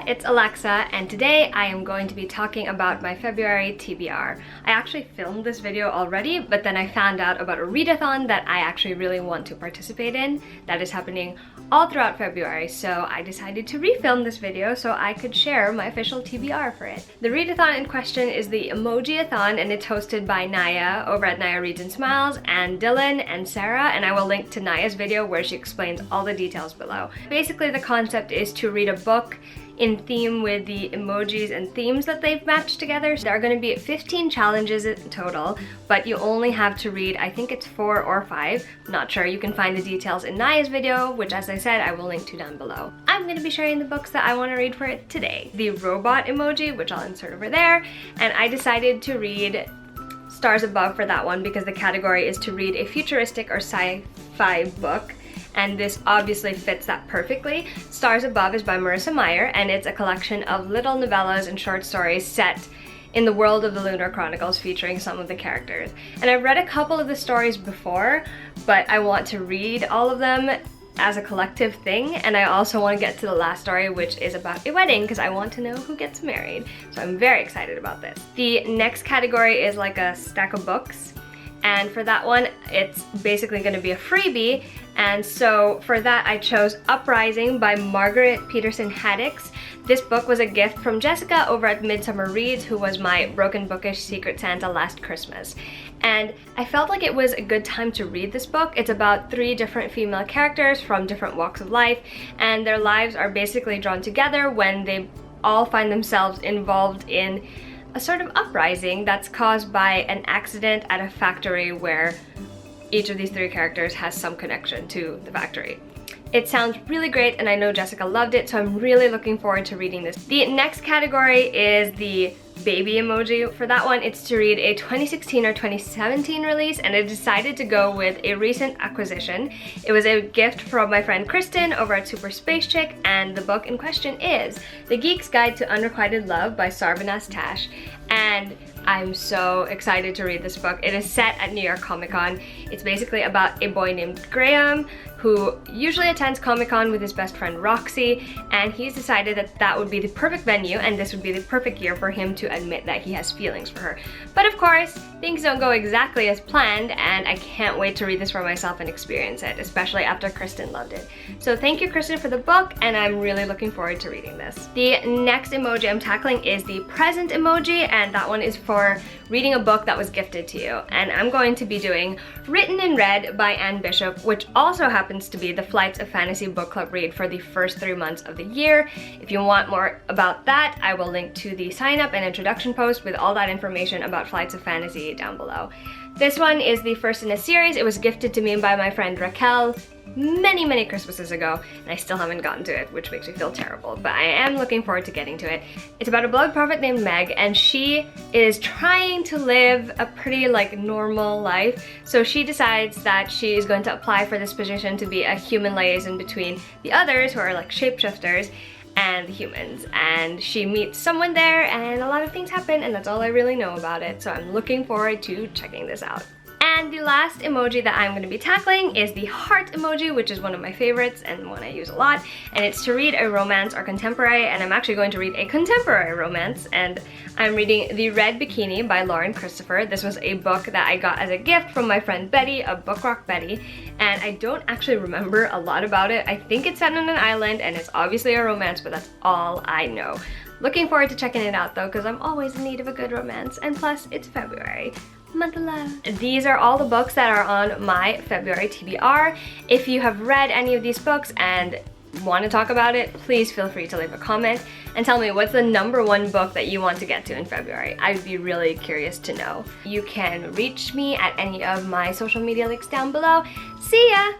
it's Alexa, and today I am going to be talking about my February TBR. I actually filmed this video already, but then I found out about a readathon that I actually really want to participate in that is happening all throughout February, so I decided to refilm this video so I could share my official TBR for it. The readathon in question is the Emoji-a-Thon, and it's hosted by Naya over at Naya Reads and Smiles, and Dylan and Sarah, and I will link to Naya's video where she explains all the details below. Basically, the concept is to read a book in theme with the emojis and themes that they've matched together. So there are going to be 15 challenges in total, but you only have to read, I think it's 4 or 5. I'm not sure. You can find the details in Naya's video, which, as I said, I will link to down below. I'm going to be sharing the books that I want to read for it today. The robot emoji, which I'll insert over there, and I decided to read Stars Above for that one because the category is to read a futuristic or sci-fi book, and this obviously fits that perfectly. Stars Above is by Marissa Meyer, and it's a collection of little novellas and short stories set in the world of the Lunar Chronicles featuring some of the characters. And I've read a couple of the stories before, but I want to read all of them as a collective thing, and I also want to get to the last story, which is about a wedding, because I want to know who gets married. So I'm very excited about this. The next category is like a stack of books, and for that one, it's basically going to be a freebie. And so for that, I chose Uprising by Margaret Peterson Haddix. This book was a gift from Jessica over at Midsummer Reads, who was my Broken Bookish Secret Santa last Christmas. And I felt like it was a good time to read this book. It's about 3 different female characters from different walks of life, and their lives are basically drawn together when they all find themselves involved in a sort of uprising that's caused by an accident at a factory where each of these 3 characters has some connection to the factory. It sounds really great, and I know Jessica loved it, so I'm really looking forward to reading this. The next category is the baby emoji. For that one, it's to read a 2016 or 2017 release, and I decided to go with a recent acquisition. It was a gift from my friend Kristen over at Super Space Chick, and the book in question is The Geek's Guide to Unrequited Love by Sarvanas Tash. And I'm so excited to read this book. It is set at New York Comic Con. It's basically about a boy named Graham who usually attends Comic Con with his best friend Roxy, and he's decided that that would be the perfect venue and this would be the perfect year for him to admit that he has feelings for her. But of course, things don't go exactly as planned, and I can't wait to read this for myself and experience it, especially after Kristen loved it. So thank you, Kristen, for the book, and I'm really looking forward to reading this. The next emoji I'm tackling is the present emoji, and that one is for reading a book that was gifted to you. And I'm going to be doing Written and Read by Anne Bishop, which also happens to be the Flights of Fantasy book club read for the first 3 months of the year. If you want more about that, I will link to the sign up and introduction post with all that information about Flights of Fantasy down below. This one is the first in a series. It was gifted to me by my friend Raquel many Christmases ago, and I still haven't gotten to it, which makes me feel terrible, but I am looking forward to getting to it. It's about a blog prophet named Meg, and she is trying to live a pretty normal life. So she decides that she is going to apply for this position to be a human liaison between the others, who are like shapeshifters, and the humans. And she meets someone there, and a lot of things happen, and that's all I really know about it. So I'm looking forward to checking this out. And the last emoji that I'm going to be tackling is the heart emoji, which is one of my favorites and one I use a lot. And it's to read a romance or contemporary, and I'm actually going to read a contemporary romance. And I'm reading The Red Bikini by Lauren Christopher. This was a book that I got as a gift from my friend Betty of Book Rock Betty. And I don't actually remember a lot about it. I think it's set on an island, and it's obviously a romance, but that's all I know. Looking forward to checking it out though, because I'm always in need of a good romance. And plus, it's February. Month of love. These are all the books that are on my February TBR. If you have read any of these books and want to talk about it, please feel free to leave a comment and tell me what's the #1 book that you want to get to in February. I'd be really curious to know. You can reach me at any of my social media links down below. See ya!